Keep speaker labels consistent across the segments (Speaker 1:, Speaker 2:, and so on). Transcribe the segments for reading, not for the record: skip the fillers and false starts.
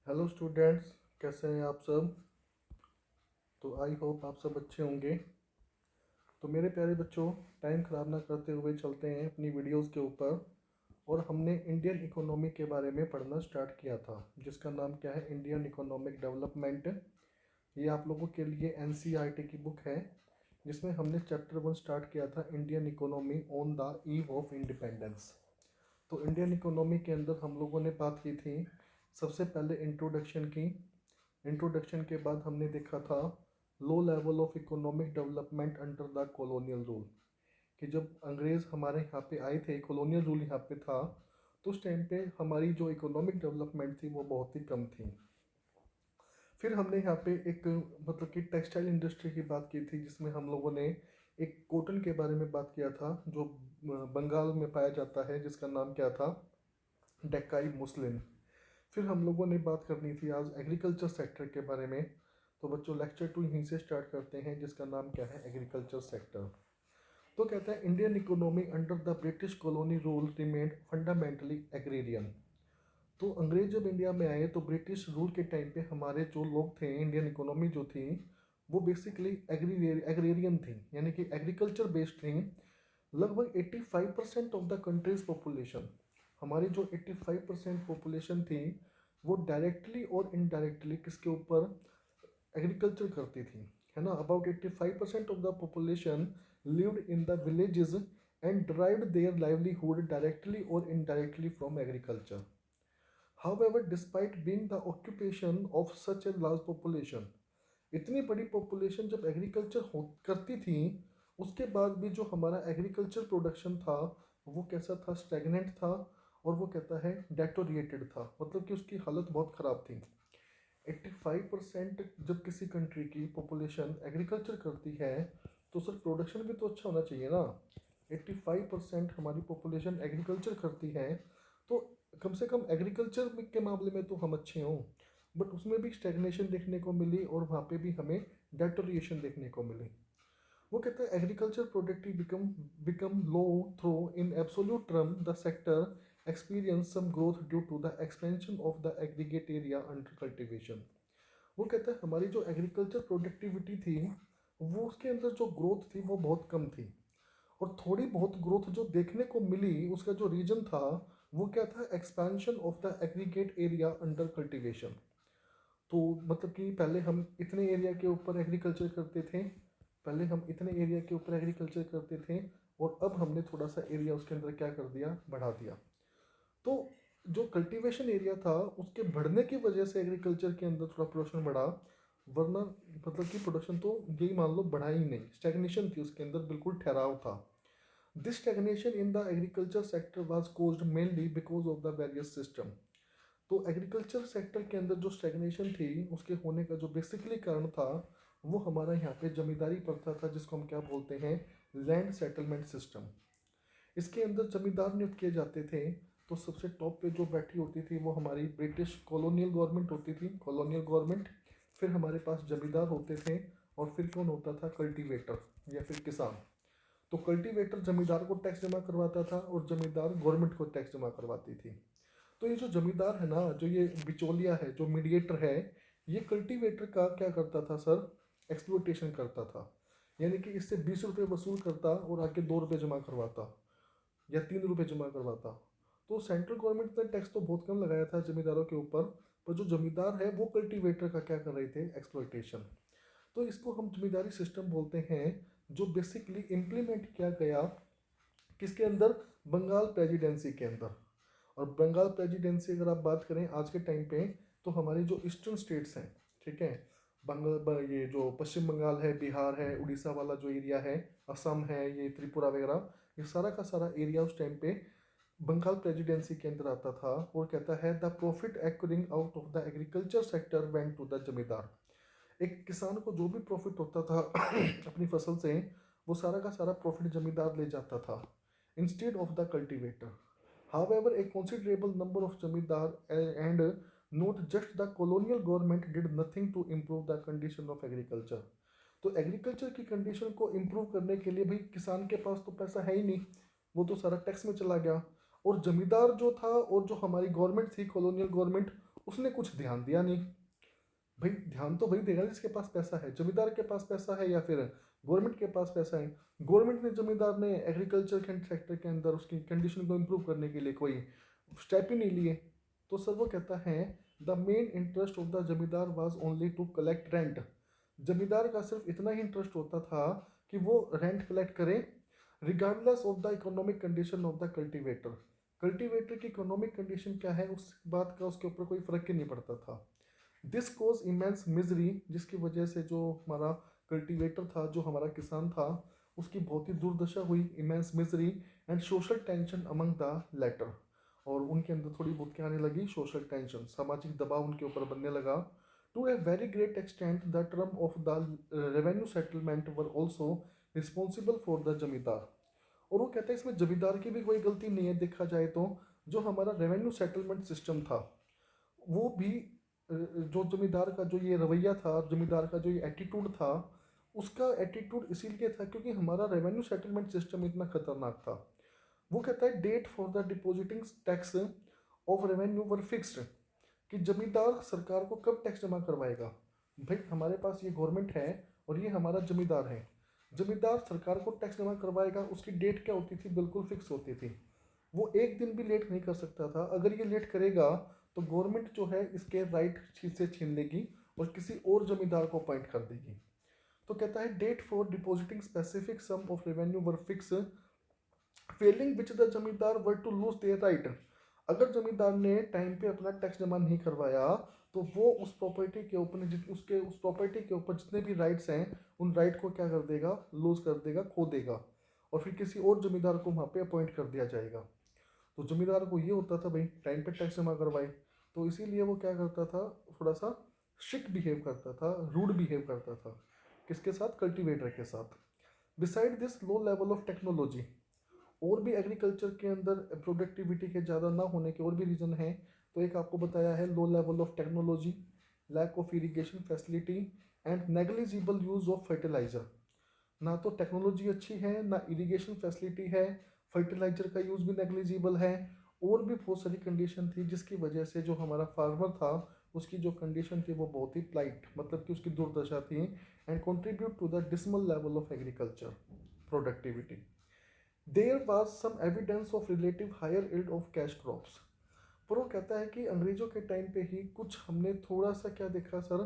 Speaker 1: Hello students, कैसे हैं आप सब। तो आई होप आप सब अच्छे होंगे। तो मेरे प्यारे बच्चों, टाइम ख़राब ना करते हुए चलते हैं अपनी वीडियोस के ऊपर। और हमने इंडियन इकोनॉमी के बारे में पढ़ना स्टार्ट किया था, जिसका नाम क्या है, इंडियन इकोनॉमिक डेवलपमेंट। ये आप लोगों के लिए एनसीईआरटी की बुक है, जिसमें हमने चैप्टर 1 स्टार्ट किया था, Indian economy on the eve of independence. तो इंडियन इकोनॉमी के अंदर हम लोगों ने बात की थी, सबसे पहले इंट्रोडक्शन की। इंट्रोडक्शन के बाद हमने देखा था लो level of economic development under the colonial rule, कि जब अंग्रेज़ हमारे यहाँ पे आए थे, कॉलोनियल रूल यहाँ पे था, तो उस टाइम पे हमारी जो इकोनॉमिक डेवलपमेंट थी वो बहुत ही कम थी। फिर हमने यहाँ पे एक मतलब कि टेक्सटाइल इंडस्ट्री की बात की थी, जिसमें हम लोगों ने एक कॉटन के बारे में बात किया था, जो बंगाल में पाया जाता है, जिसका नाम क्या था, डेक्काई मुस्लिन। फिर हम लोगों ने बात करनी थी आज एग्रीकल्चर सेक्टर के बारे में। तो बच्चों, लेक्चर 2 यहीं से स्टार्ट करते हैं, जिसका नाम क्या है, एग्रीकल्चर सेक्टर। तो कहता है Indian economy under the British colony rule remained fundamentally agrarian. तो अंग्रेज जब इंडिया में आए तो ब्रिटिश रूल के टाइम पे हमारे जो लोग थे, इंडियन इकोनॉमी जो थी, वो बेसिकली एग्रेरियन थी, यानी कि एग्रीकल्चर बेस्ड थी। लगभग 85% ऑफ द कंट्रीज पॉपुलेशन, हमारी जो 85% पॉपुलेशन थी, वो डायरेक्टली और इनडायरेक्टली किसके ऊपर, एग्रीकल्चर करती थी, है ना। About 85% of the population lived in the villages and derived their livelihood directly और indirectly from agriculture. However, despite being the occupation of such a large population, इतनी बड़ी पॉपुलेशन जब एग्रीकल्चर हो करती थी, उसके बाद भी जो हमारा एग्रीकल्चर प्रोडक्शन था वो कैसा था, स्टैगनेंट था। और वो कहता है डेटोरिएटेड था, मतलब कि उसकी हालत बहुत ख़राब थी। 85% जब किसी कंट्री की पॉपुलेशन एग्रीकल्चर करती है, तो सर प्रोडक्शन भी तो अच्छा होना चाहिए ना। 85% हमारी पॉपुलेशन एग्रीकल्चर करती है, तो कम से कम एग्रीकल्चर के मामले में तो हम अच्छे हों। बट उसमें भी स्टेगनेशन देखने को मिली, और वहाँ पे भी हमें डेटोरिएशन देखने को मिली। वो कहता है agriculture productive become low through in absolute term the sector experience some growth due to the expansion of the aggregate area under cultivation. वो कहता है हमारी जो एग्रीकल्चर प्रोडक्टिविटी थी, वो उसके अंदर जो ग्रोथ थी वो बहुत कम थी। और थोड़ी बहुत ग्रोथ जो देखने को मिली, उसका जो रीजन था वो क्या था, expansion of the aggregate area under cultivation. तो मतलब कि पहले हम इतने एरिया के ऊपर एग्रीकल्चर करते थे, पहले हम इतने एरिया के ऊपर एग्रीकल्चर करते थे, और अब हमने थोड़ा सा एरिया उसके अंदर क्या कर दिया, बढ़ा दिया। तो जो कल्टीवेशन एरिया था उसके बढ़ने की वजह से एग्रीकल्चर के अंदर थोड़ा प्रोडक्शन बढ़ा, वरना मतलब कि प्रोडक्शन तो यही मान लो बढ़ा ही नहीं, स्टैग्नेशन थी उसके अंदर, बिल्कुल ठहराव था। This stagnation in the agriculture sector was caused mainly because of the various system. तो एग्रीकल्चर सेक्टर के अंदर जो स्टैग्नेशन थी, उसके होने का जो बेसिकली कारण था, वो हमारा यहाँ पे जमींदारी प्रथा था, जिसको हम क्या बोलते हैं, लैंड सेटलमेंट सिस्टम। इसके अंदर जमींदार नियुक्त किए जाते थे। तो सबसे टॉप पे जो बैठी होती थी वो हमारी ब्रिटिश कॉलोनियल गवर्नमेंट होती थी, कॉलोनियल गवर्नमेंट। फिर हमारे पास जमींदार होते थे, और फिर कौन होता था, कल्टीवेटर या फिर किसान। तो कल्टीवेटर जमींदार को टैक्स जमा करवाता था, और जमींदार गवर्नमेंट को टैक्स जमा करवाती थी। तो ये जो जमींदार है ना, जो ये बिचौलिया है, जो मीडिएटर है, ये कल्टीवेटर का क्या करता था सर, एक्सप्लोइटेशन करता था। यानी कि इससे 20 रुपये वसूल करता और आके 2 रुपये जमा करवाता, या 3 रुपये जमा करवाता। तो सेंट्रल गवर्नमेंट ने टैक्स तो बहुत कम लगाया था जमींदारों के ऊपर, पर जो जमींदार है वो कल्टीवेटर का क्या कर रहे थे, एक्सप्लॉइटेशन। तो इसको हम जमींदारी सिस्टम बोलते हैं, जो बेसिकली इम्प्लीमेंट किया गया किसके अंदर, बंगाल प्रेसिडेंसी के अंदर। और बंगाल प्रेसिडेंसी अगर आप बात करें आज के टाइम पे, तो हमारी जो ईस्टर्न स्टेट्स हैं, ठीक है, ये जो पश्चिम बंगाल है, बिहार है, उड़ीसा वाला जो एरिया है, असम है, ये त्रिपुरा वगैरह, ये सारा का सारा एरिया उस टाइम पे बंगाल प्रेसिडेंसी के अंदर आता था। और कहता है the profit accruing out of the agriculture sector went to the zamindar. एक किसान को जो भी प्रॉफिट होता था अपनी फसल से, वो सारा का सारा प्रॉफिट जमींदार ले जाता था, instead of the cultivator. However, a considerable number of zamindar and not just the colonial government did nothing to improve the condition of agriculture. तो एग्रीकल्चर की कंडीशन को इम्प्रूव करने के लिए भाई किसान के पास तो पैसा है ही नहीं, वो तो सारा टैक्स में चला गया। और जमींदार जो था, और जो हमारी गवर्नमेंट थी, कॉलोनियल गवर्नमेंट, उसने कुछ ध्यान दिया नहीं। भाई ध्यान तो वही देगा जिसके पास पैसा है। जमींदार के पास पैसा है या फिर गवर्नमेंट के पास पैसा है। गवर्नमेंट ने, जमींदार ने एग्रीकल्चर के सेक्टर के अंदर उसकी कंडीशन को इम्प्रूव करने के लिए कोई स्टेप ही नहीं लिए। तो सर वो कहता है the main interest of the zamindar was only to collect rent. Zamindar का सिर्फ इतना ही इंटरेस्ट होता था कि वो रेंट कलेक्ट करे, regardless of the economic condition of the cultivator. Cultivator की इकोनॉमिक कंडीशन क्या है उस बात का उसके ऊपर कोई फर्क ही नहीं पड़ता था। दिस कोज इमेंस मिजरी, जिसकी वजह से जो हमारा कल्टीवेटर था, जो हमारा किसान था, उसकी बहुत ही दुर्दशा हुई। Immense misery and social tension among the latter. और उनके अंदर थोड़ी बहुत क्या आने लगी, सोशल टेंशन, सामाजिक दबाव उनके ऊपर बनने लगा। To a very great extent the term of the revenue settlement were also responsible for the zamindar. और वो कहते हैं इसमें जमींदार की भी कोई गलती नहीं है। देखा जाए तो जो हमारा रेवेन्यू सेटलमेंट सिस्टम था वो भी जो जमींदार का जो ये रवैया था, जमींदार का जो ये एटीट्यूड था, उसका एटीट्यूड इसीलिए था क्योंकि हमारा रेवेन्यू सेटलमेंट सिस्टम इतना खतरनाक था। वो कहता है date for the depositing tax of revenue were fixed, कि जमींदार सरकार को कब टैक्स जमा करवाएगा। भाई हमारे पास ये गवर्नमेंट है और ये हमारा जमींदार है। जमींदार सरकार को टैक्स जमा करवाएगा, उसकी डेट क्या होती थी, बिल्कुल फिक्स होती थी। वो एक दिन भी लेट नहीं कर सकता था। अगर ये लेट करेगा तो गवर्नमेंट जो है इसके राइट से छीन लेगी और किसी और जमींदार को अपॉइंट कर देगी। तो कहता है date for depositing specific sum of revenue were fixed, failing which the zamindar were to lose their right. अगर जमींदार ने टाइम पे अपना टैक्स जमा नहीं करवाया तो वो उस प्रॉपर्टी के ऊपर उसके उस प्रॉपर्टी के ऊपर जितने भी राइट्स हैं उन राइट को क्या कर देगा, लूज कर देगा, खो देगा। और फिर किसी और जमींदार को वहाँ पे अपॉइंट कर दिया जाएगा। तो जमींदार को ये होता था भाई टाइम पे टैक्स जमा करवाए। तो इसीलिए वो क्या करता था, थोड़ा सा शिक बिहेव करता था, रूड बिहेव करता था। किसके साथ, कल्टीवेटर के साथ। Beside this low level of technology, और भी एग्रीकल्चर के अंदर प्रोडक्टिविटी के ज़्यादा ना होने के और भी रीज़न हैं। तो एक आपको बताया है low level of technology, lack of irrigation facility and negligible use of fertiliser. ना तो टेक्नोलॉजी अच्छी है, ना इरिगेशन फैसिलिटी है, फर्टिलाइजर का यूज़ भी नेग्लिजिबल है। और भी बहुत सारी कंडीशन थी जिसकी वजह से जो हमारा फार्मर था उसकी जो कंडीशन थी वो बहुत ही प्लाइट, मतलब कि उसकी दुर्दशा थी। And contribute to the dismal level of agriculture productivity. There was some evidence of relative higher yield of cash crops. पर वो कहता है कि अंग्रेज़ों के टाइम पे ही कुछ हमने थोड़ा सा क्या देखा सर,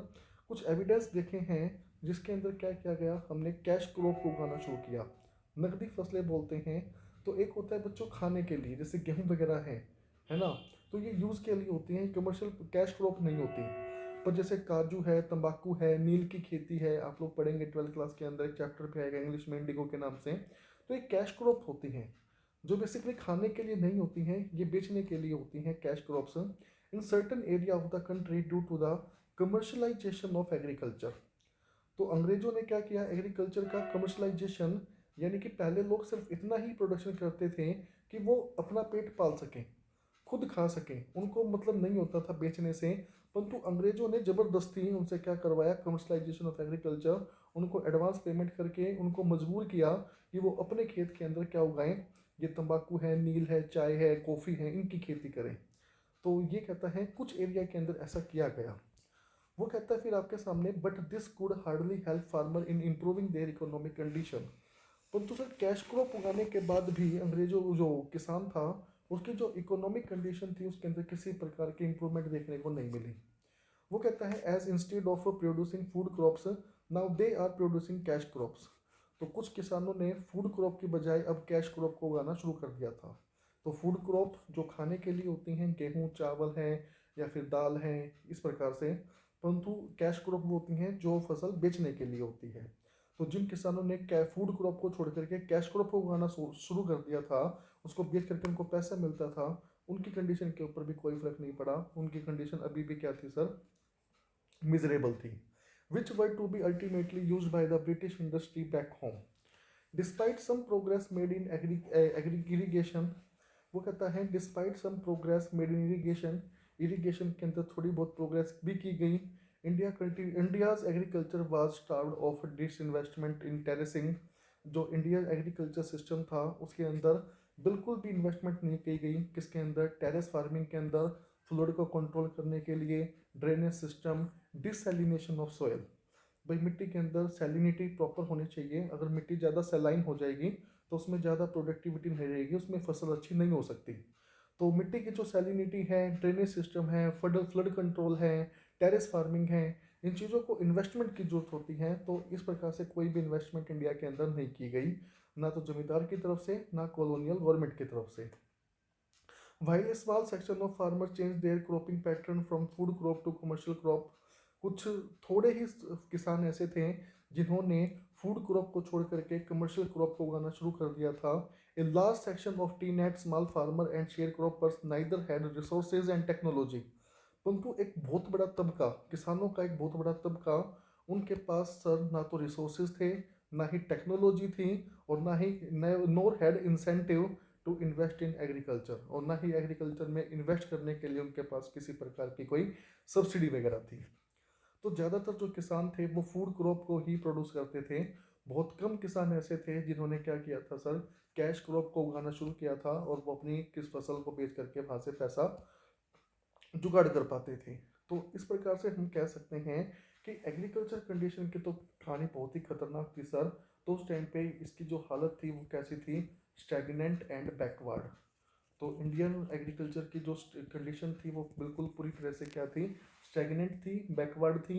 Speaker 1: कुछ एविडेंस देखे हैं जिसके अंदर क्या किया गया, हमने कैश क्रॉप को उगाना शुरू किया। नकदी फसलें बोलते हैं। तो एक होता है बच्चों खाने के लिए, जैसे गेहूं वगैरह है ना, तो ये यूज़ के लिए होती हैं, कमर्शियल कैश क्रॉप नहीं होती। पर जैसे काजू है, तंबाकू है, नील की खेती है, आप लोग पढ़ेंगे 12th क्लास के अंदर, एक चैप्टर पे आएगा इंग्लिश में इंडिगो के नाम से। तो ये कैश क्रॉप होती हैं जो बेसिकली खाने के लिए नहीं होती हैं, ये बेचने के लिए होती हैं cash crops in certain area of the country due to the commercialisation of agriculture. तो अंग्रेजों ने क्या किया, एग्रीकल्चर का कमर्शलाइजेशन, यानी कि पहले लोग सिर्फ इतना ही प्रोडक्शन करते थे कि वो अपना पेट पाल सकें, खुद खा सकें, उनको मतलब नहीं होता था बेचने से। परंतु अंग्रेजों ने ज़बरदस्ती उनसे क्या करवाया, कमर्शलाइजेशन ऑफ एग्रीकल्चर, उनको एडवांस पेमेंट करके उनको मजबूर किया कि वो अपने खेत के अंदर क्या उगाएं, ये तंबाकू है, नील है, चाय है, कॉफ़ी है, इनकी खेती करें। तो ये कहता है कुछ एरिया के अंदर ऐसा किया गया। वो कहता है फिर आपके सामने, but this could hardly help farmer in improving their economic condition. परंतु सर कैश क्रॉप उगाने के बाद भी अंग्रेजों जो किसान था उसकी जो इकोनॉमिक कंडीशन थी उसके अंदर किसी प्रकार की इंप्रूवमेंट देखने को नहीं मिली। वो कहता है as instead of producing food crops now they are producing cash crops. तो कुछ किसानों ने फूड क्रॉप की बजाय अब कैश क्रॉप को उगाना शुरू कर दिया था। तो फूड क्रॉप जो खाने के लिए होती हैं, गेहूँ चावल है या फिर दाल है, इस प्रकार से। परंतु कैश क्रॉप वो होती हैं जो फसल बेचने के लिए होती है। तो जिन किसानों ने फूड क्रॉप को छोड़ करके कैश क्रॉप को उगाना शुरू कर दिया था, उसको बेच करके उनको पैसा मिलता था, उनकी कंडीशन के ऊपर भी कोई फर्क नहीं पड़ा। उनकी कंडीशन अभी भी क्या थी सर, मिजरेबल थी, which were to be ultimately used by the British industry back home. Despite some progress made in irrigation, वो कहता है despite some progress made in irrigation, irrigation के अंदर थोड़ी बहुत प्रोग्रेस भी की गई। India's agriculture was starved of this investment in terracing. जो इंडिया एग्रीकल्चर सिस्टम था उसके अंदर बिल्कुल भी इन्वेस्टमेंट नहीं की गई, किसके अंदर, टेरेस फार्मिंग के अंदर, फ्लड को कंट्रोल करने के लिए drainage system, desalination of soil. भाई मिट्टी के अंदर सैलिनिटी प्रॉपर होनी चाहिए। अगर मिट्टी ज़्यादा सैलाइन हो जाएगी तो उसमें ज़्यादा प्रोडक्टिविटी नहीं रहेगी, उसमें फसल अच्छी नहीं हो सकती। तो मिट्टी की जो सैलिनिटी है, ड्रेनेज सिस्टम है, फ्लड फ्लड कंट्रोल है, टेरेस फार्मिंग है, इन चीज़ों को इन्वेस्टमेंट की जरूरत होती है। तो इस प्रकार से कोई भी इन्वेस्टमेंट इंडिया के अंदर नहीं की गई, ना तो जमींदार की तरफ से ना कॉलोनियल गवर्नमेंट की तरफ से। While a small section of farmers change their cropping pattern from food crop to commercial crop, कुछ थोड़े ही किसान ऐसे थे जिन्होंने फूड क्रॉप को छोड़ करके कमर्शियल क्रॉप को उगाना शुरू कर दिया था। A large section of T net small farmer and share croppers neither had resources and technology. परंतु एक बहुत बड़ा तबका, किसानों का एक बहुत बड़ा तबका, उनके पास सर ना तो रिसोर्सेज थे, ना ही टेक्नोलॉजी थी, और ना ही nor had incentive to invest in agriculture, और ना ही एग्रीकल्चर में इन्वेस्ट करने के लिए उनके पास किसी प्रकार की कोई सब्सिडी वगैरह थी। तो ज़्यादातर जो किसान थे वो फूड क्रॉप को ही प्रोड्यूस करते थे। बहुत कम किसान ऐसे थे जिन्होंने क्या किया था सर, कैश क्रॉप को उगाना शुरू किया था और वो अपनी किस फसल को बेच करके वहाँ से पैसा जुगाड़ कर पाते थे। तो इस प्रकार से हम कह सकते हैं कि एग्रीकल्चर कंडीशन की तो कहानी बहुत ही खतरनाक थी सर। तो उस टाइम पे इसकी जो हालत थी वो कैसी थी, स्टैग्नेंट एंड बैकवर्ड। तो इंडियन एग्रीकल्चर की जो कंडीशन थी वो बिल्कुल पूरी तरह से क्या थी, स्टैग्नेंट थी, बैकवर्ड थी।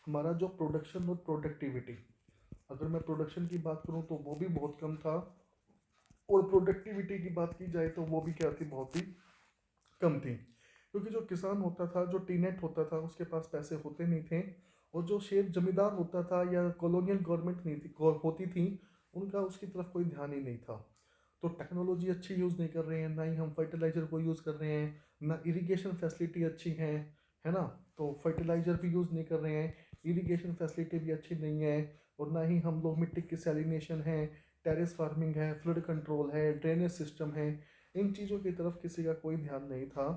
Speaker 1: हमारा जो प्रोडक्शन और प्रोडक्टिविटी, अगर मैं प्रोडक्शन की बात करूं तो वो भी बहुत कम था, और प्रोडक्टिविटी की बात की जाए तो वो भी क्या थी, बहुत ही कम थी। क्योंकि जो किसान होता था, जो टीनेट होता था, उसके पास पैसे होते नहीं थे, और जो शेर जमींदार होता था या कॉलोनियल गवर्नमेंट नहीं थी होती थी, उनका उसकी तरफ कोई ध्यान ही नहीं था। तो टेक्नोलॉजी अच्छी यूज़ नहीं कर रहे हैं, ना ही हम फर्टिलाइज़र को यूज़ कर रहे हैं, ना इरिगेशन फैसिलिटी अच्छी है ना। तो फर्टिलाइज़र भी यूज़ नहीं कर रहे हैं, इरिगेशन फैसिलिटी भी अच्छी नहीं है, और ना ही हम लोग मिट्टी की सैलिनेशन है, टेरेस फार्मिंग है, फ्लड कंट्रोल है, ड्रेनेज सिस्टम है, इन चीज़ों की तरफ किसी का कोई ध्यान नहीं था।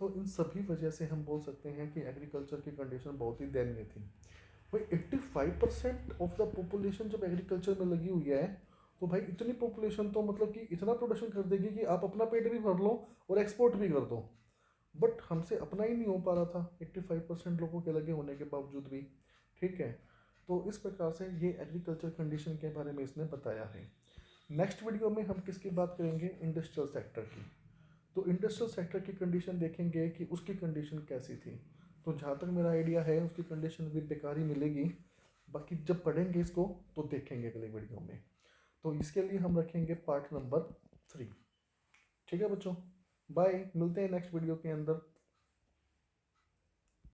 Speaker 1: तो इन सभी वजह से हम बोल सकते हैं कि एग्रीकल्चर की कंडीशन बहुत ही दयनीय थी। भाई 85% ऑफ द पॉपुलेशन जब एग्रीकल्चर में लगी हुई है, तो भाई इतनी पॉपुलेशन तो मतलब कि इतना प्रोडक्शन कर देगी कि आप अपना पेट भी भर लो और एक्सपोर्ट भी कर दो। बट हमसे अपना ही नहीं हो पा रहा था 85% लोगों के लगे होने के बावजूद भी। ठीक है, तो इस प्रकार से ये एग्रीकल्चर कंडीशन के बारे में इसने बताया है। नेक्स्ट वीडियो में हम किसकी बात करेंगे, इंडस्ट्रियल सेक्टर की। तो इंडस्ट्रियल सेक्टर की कंडीशन देखेंगे कि उसकी कंडीशन कैसी थी। तो जहाँ तक मेरा आइडिया है उसकी कंडीशन भी बेकार ही मिलेगी। बाकी जब पढ़ेंगे इसको तो देखेंगे अगले वीडियो में। तो इसके लिए हम रखेंगे पार्ट नंबर 3। ठीक है बच्चों, बाय, मिलते हैं नेक्स्ट वीडियो के अंदर।